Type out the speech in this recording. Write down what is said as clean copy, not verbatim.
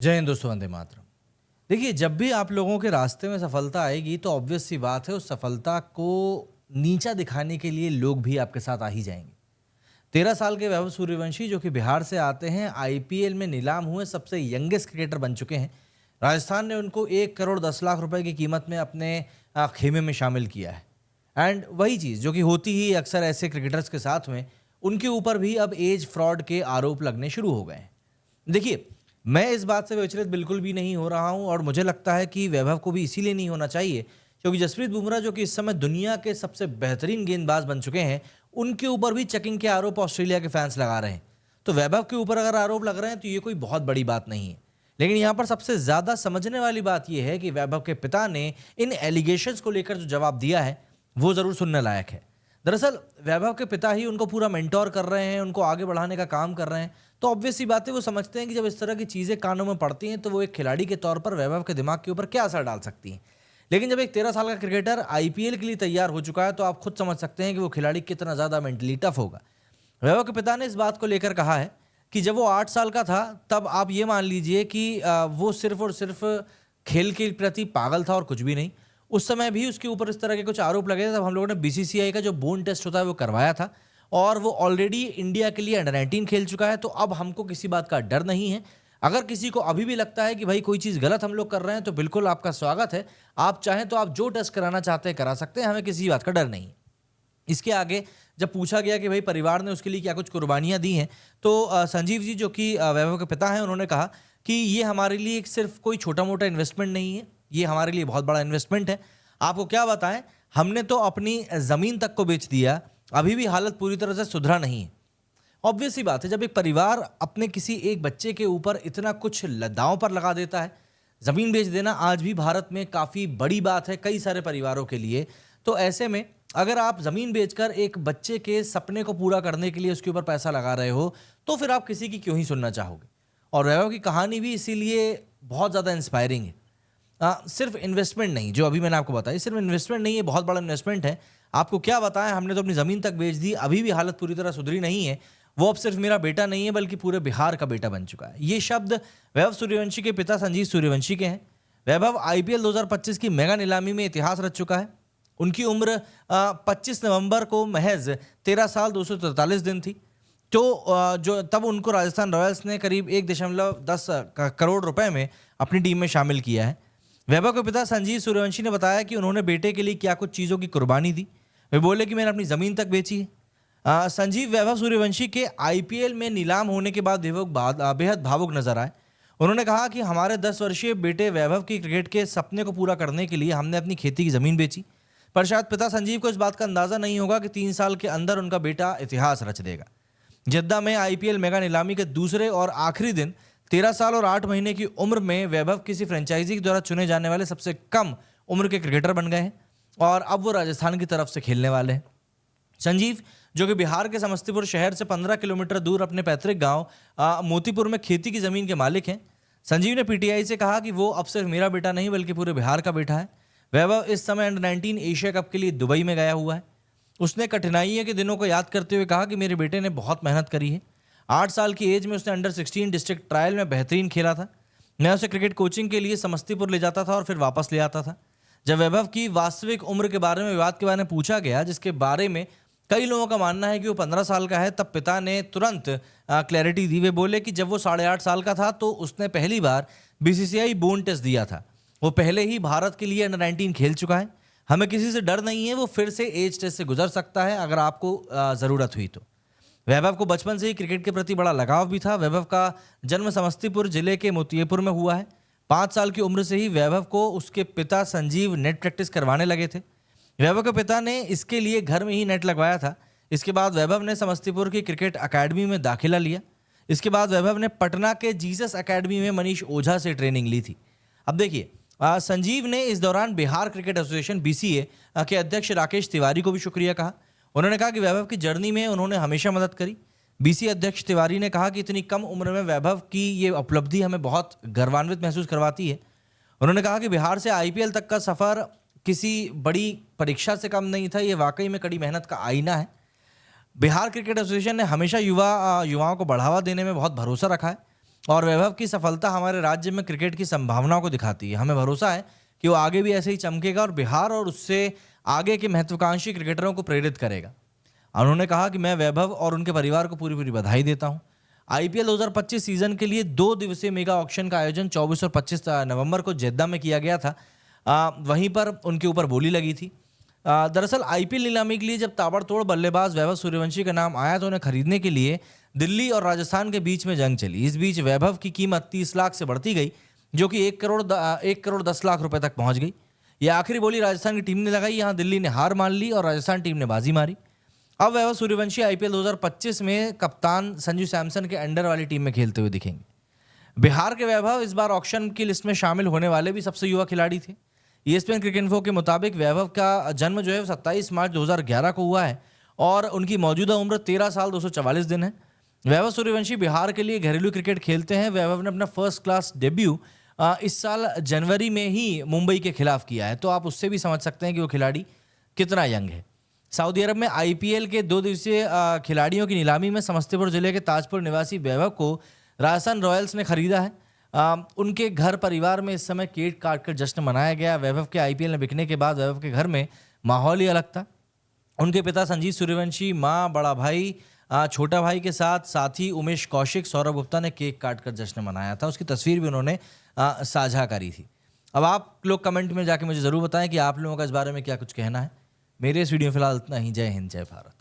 जय हिंद दोस्तों, वंदे मातरम। देखिए, जब भी आप लोगों के रास्ते में सफलता आएगी तो ऑब्वियस सी बात है उस सफलता को नीचा दिखाने के लिए लोग भी आपके साथ आ ही जाएंगे। 13 साल के वैभव सूर्यवंशी जो कि बिहार से आते हैं, आईपीएल में नीलाम हुए सबसे यंगेस्ट क्रिकेटर बन चुके हैं। राजस्थान ने उनको 1 करोड़ 10 लाख रुपए की कीमत में अपने खेमे में शामिल किया है। एंड वही चीज़ जो कि होती ही अक्सर ऐसे क्रिकेटर्स के साथ में, उनके ऊपर भी अब एज फ्रॉड के आरोप लगने शुरू हो गए हैं। देखिए, मैं इस बात से विचलित बिल्कुल भी नहीं हो रहा हूं और मुझे लगता है कि वैभव को भी इसीलिए नहीं होना चाहिए क्योंकि जसप्रीत बुमराह जो कि इस समय दुनिया के सबसे बेहतरीन गेंदबाज बन चुके हैं, उनके ऊपर भी चेकिंग के आरोप ऑस्ट्रेलिया के फैंस लगा रहे हैं। तो वैभव के ऊपर अगर आरोप लग रहे हैं तो ये कोई बहुत बड़ी बात नहीं है। लेकिन यहाँ पर सबसे ज़्यादा समझने वाली बात यह है कि वैभव के पिता ने इन एलिगेशंस को लेकर जो जवाब दिया है वो ज़रूर सुनने लायक है। दरअसल वैभव के पिता ही उनको पूरा मेंटोर कर रहे हैं, उनको आगे बढ़ाने का काम कर रहे हैं। तो ऑब्वियस सी बात है, वो समझते हैं कि जब इस तरह की चीज़ें कानों में पड़ती हैं तो वो एक खिलाड़ी के तौर पर वैभव के दिमाग के ऊपर क्या असर डाल सकती हैं। लेकिन जब एक 13 साल का क्रिकेटर आईपीएल के लिए तैयार हो चुका है तो आप खुद समझ सकते हैं कि वो खिलाड़ी कितना ज़्यादा मेंटली टफ होगा। वैभव के पिता ने इस बात को लेकर कहा है कि जब वो 8 साल का था तब आप ये मान लीजिए कि वो सिर्फ और सिर्फ खेल के प्रति पागल था और कुछ भी नहीं। उस समय भी उसके ऊपर इस तरह के कुछ आरोप लगे थे, तब हम लोगों ने बीसीसीआई का जो बोन टेस्ट होता है वो करवाया था और वो ऑलरेडी इंडिया के लिए अंडर 19 खेल चुका है। तो अब हमको किसी बात का डर नहीं है। अगर किसी को अभी भी लगता है कि भाई कोई चीज़ गलत हम लोग कर रहे हैं तो बिल्कुल आपका स्वागत है। आप चाहें तो आप जो टेस्ट कराना चाहते हैं करा सकते हैं, हमें किसी बात का डर नहीं है। इसके आगे जब पूछा गया कि भाई परिवार ने उसके लिए क्या कुछ कुर्बानियाँ दी हैं, तो संजीव जी जो कि वैभव के पिता हैं, उन्होंने कहा कि ये हमारे लिए एक सिर्फ कोई छोटा मोटा इन्वेस्टमेंट नहीं है, ये हमारे लिए बहुत बड़ा इन्वेस्टमेंट है। आपको क्या बताएं, हमने तो अपनी ज़मीन तक को बेच दिया, अभी भी हालत पूरी तरह से सुधरा नहीं है। ऑब्वियस सी बात है, जब एक परिवार अपने किसी एक बच्चे के ऊपर इतना कुछ दांव पर लगा देता है, ज़मीन बेच देना आज भी भारत में काफ़ी बड़ी बात है कई सारे परिवारों के लिए। तो ऐसे में अगर आप ज़मीन बेचकर एक बच्चे के सपने को पूरा करने के लिए उसके ऊपर पैसा लगा रहे हो, तो फिर आप किसी की क्यों ही सुनना चाहोगे। और वैभव की कहानी भी इसीलिए बहुत ज़्यादा इंस्पायरिंग है। सिर्फ इन्वेस्टमेंट नहीं, जो अभी मैंने आपको बताया, सिर्फ इन्वेस्टमेंट नहीं है, बहुत बड़ा इन्वेस्टमेंट है। आपको क्या बताएं, हमने तो अपनी ज़मीन तक बेच दी, अभी भी हालत पूरी तरह सुधरी नहीं है। वो अब सिर्फ मेरा बेटा नहीं है बल्कि पूरे बिहार का बेटा बन चुका है। ये शब्द वैभव सूर्यवंशी के पिता संजीव सूर्यवंशी के हैं। वैभव आईपीएल 2025 की मेगा नीलामी में इतिहास रच चुका है। उनकी उम्र 25 नवंबर को महज 13 साल 243 दिन थी। तो जो तब उनको राजस्थान रॉयल्स ने करीब 1.10 करोड़ रुपए में अपनी टीम में शामिल किया है। वैभव के पिता संजीव सूर्यवंशी ने बताया कि उन्होंने बेटे के लिए क्या कुछ चीज़ों की कुर्बानी दी। वे बोले कि मैंने अपनी ज़मीन तक बेची है। संजीव वैभव सूर्यवंशी के आईपीएल में नीलाम होने के बाद बेहद भावुक नजर आए। उन्होंने कहा कि हमारे 10 वर्षीय बेटे वैभव की क्रिकेट के सपने को पूरा करने के लिए हमने अपनी खेती की ज़मीन बेची। पर शायद पिता संजीव को इस बात का अंदाज़ा नहीं होगा कि 3 साल के अंदर उनका बेटा इतिहास रच देगा। जद्दा में आईपीएल मेगा नीलामी के दूसरे और आखिरी दिन 13 साल और 8 महीने की उम्र में वैभव किसी फ्रेंचाइजी के द्वारा चुने जाने वाले सबसे कम उम्र के क्रिकेटर बन गए हैं और अब वो राजस्थान की तरफ से खेलने वाले हैं। संजीव जो कि बिहार के समस्तीपुर शहर से 15 किलोमीटर दूर अपने पैतृक गांव मोतीपुर में खेती की ज़मीन के मालिक हैं। संजीव ने पीटीआई से कहा कि वो अब सिर्फ मेरा बेटा नहीं बल्कि पूरे बिहार का बेटा है। वैभव इस समय अंडर 19 एशिया कप के लिए दुबई में गया हुआ है। उसने कठिनाइयों के दिनों को याद करते हुए कहा कि मेरे बेटे ने बहुत मेहनत करी है। 8 साल की एज में उसने अंडर 16 डिस्ट्रिक्ट ट्रायल में बेहतरीन खेला था। मैं उसे क्रिकेट कोचिंग के लिए समस्तीपुर ले जाता था और फिर वापस ले आता था। जब वैभव की वास्तविक उम्र के बारे में विवाद के बारे में पूछा गया, जिसके बारे में कई लोगों का मानना है कि वो 15 साल का है, तब पिता ने तुरंत क्लैरिटी दी। वे बोले कि जब वो 8.5 साल का था तो उसने पहली बार बीसीसीआई बोन टेस्ट दिया था। वो पहले ही भारत के लिए अंडर 19 खेल चुका है। हमें किसी से डर नहीं है, वो फिर से एज टेस्ट से गुजर सकता है अगर आपको ज़रूरत हुई तो। वैभव को बचपन से ही क्रिकेट के प्रति बड़ा लगाव भी था। वैभव का जन्म समस्तीपुर जिले के मोतीपुर में हुआ है। 5 साल की उम्र से ही वैभव को उसके पिता संजीव नेट प्रैक्टिस करवाने लगे थे। वैभव के पिता ने इसके लिए घर में ही नेट लगवाया था। इसके बाद वैभव ने समस्तीपुर की क्रिकेट अकेडमी में दाखिला लिया। इसके बाद वैभव ने पटना के जीसस अकेडमी में मनीष ओझा से ट्रेनिंग ली थी। अब देखिए, संजीव ने इस दौरान बिहार क्रिकेट एसोसिएशन बीसीए के अध्यक्ष राकेश तिवारी को भी शुक्रिया कहा। उन्होंने कहा कि वैभव की जर्नी में उन्होंने हमेशा मदद करी। बीसीए अध्यक्ष तिवारी ने कहा कि इतनी कम उम्र में वैभव की ये उपलब्धि हमें बहुत गर्वान्वित महसूस करवाती है। उन्होंने कहा कि बिहार से आईपीएल तक का सफ़र किसी बड़ी परीक्षा से कम नहीं था, ये वाकई में कड़ी मेहनत का आईना है। बिहार क्रिकेट एसोसिएशन ने हमेशा युवाओं को बढ़ावा देने में बहुत भरोसा रखा है। और वैभव की सफलता हमारे राज्य में क्रिकेट की संभावनाओं को दिखाती है। हमें भरोसा है कि वो आगे भी ऐसे ही चमकेगा और बिहार और उससे आगे के महत्वाकांक्षी क्रिकेटरों को प्रेरित करेगा। उन्होंने कहा कि मैं वैभव और उनके परिवार को पूरी पूरी बधाई देता हूं। आईपीएल 2025 सीजन के लिए 2 दिवसीय मेगा ऑक्शन का आयोजन 24 और 25 नवंबर को जेद्दा में किया गया था। वहीं पर उनके ऊपर बोली लगी थी। दरअसल आईपीएल नीलामी के लिए जब ताबड़तोड़ बल्लेबाज वैभव सूर्यवंशी का नाम आया तो उन्हें खरीदने के लिए दिल्ली और राजस्थान के बीच में जंग चली। इस बीच वैभव की कीमत 30 लाख से बढ़ती गई, जो कि 1 करोड़ 10 लाख रुपए तक पहुंच गई। यह आखिरी बोली राजस्थान की टीम ने लगाई। यहां दिल्ली ने हार मान ली और राजस्थान टीम ने बाजी मारी। अब वैभव सूर्यवंशी आईपीएल 2025 में कप्तान संजू सैमसन के अंडर वाली टीम में खेलते हुए दिखेंगे। बिहार के वैभव इस बार ऑक्शन की लिस्ट में शामिल होने वाले भी सबसे युवा खिलाड़ी थे। ESPN क्रिकेट इन्फो के मुताबिक वैभव का जन्म जो है 27 मार्च 2011 को हुआ है और उनकी मौजूदा उम्र 13 साल 244 दिन है। वैभव सूर्यवंशी बिहार के लिए घरेलू क्रिकेट खेलते हैं। वैभव ने अपना फर्स्ट क्लास डेब्यू इस साल जनवरी में ही मुंबई के खिलाफ किया है, तो आप उससे भी समझ सकते हैं कि वो खिलाड़ी कितना यंग है। सऊदी अरब में आईपीएल के 2 दिवसीय खिलाड़ियों की नीलामी में समस्तीपुर जिले के ताजपुर निवासी वैभव को राजस्थान रॉयल्स ने खरीदा है। उनके घर परिवार में इस समय केक काट कर जश्न मनाया गया। वैभव के आईपीएल में बिकने के बाद वैभव के घर में माहौल ही अलग था। उनके पिता संजीत सूर्यवंशी, माँ, बड़ा भाई, छोटा भाई के साथ साथी उमेश कौशिक, सौरभ गुप्ता ने केक काट कर जश्न मनाया था। उसकी तस्वीर भी उन्होंने साझा करी थी। अब आप लोग कमेंट में जाके मुझे ज़रूर बताएं कि आप लोगों का इस बारे में क्या कुछ कहना है। मेरे इस वीडियो में फिलहाल इतना ही। जय हिंद, जय भारत।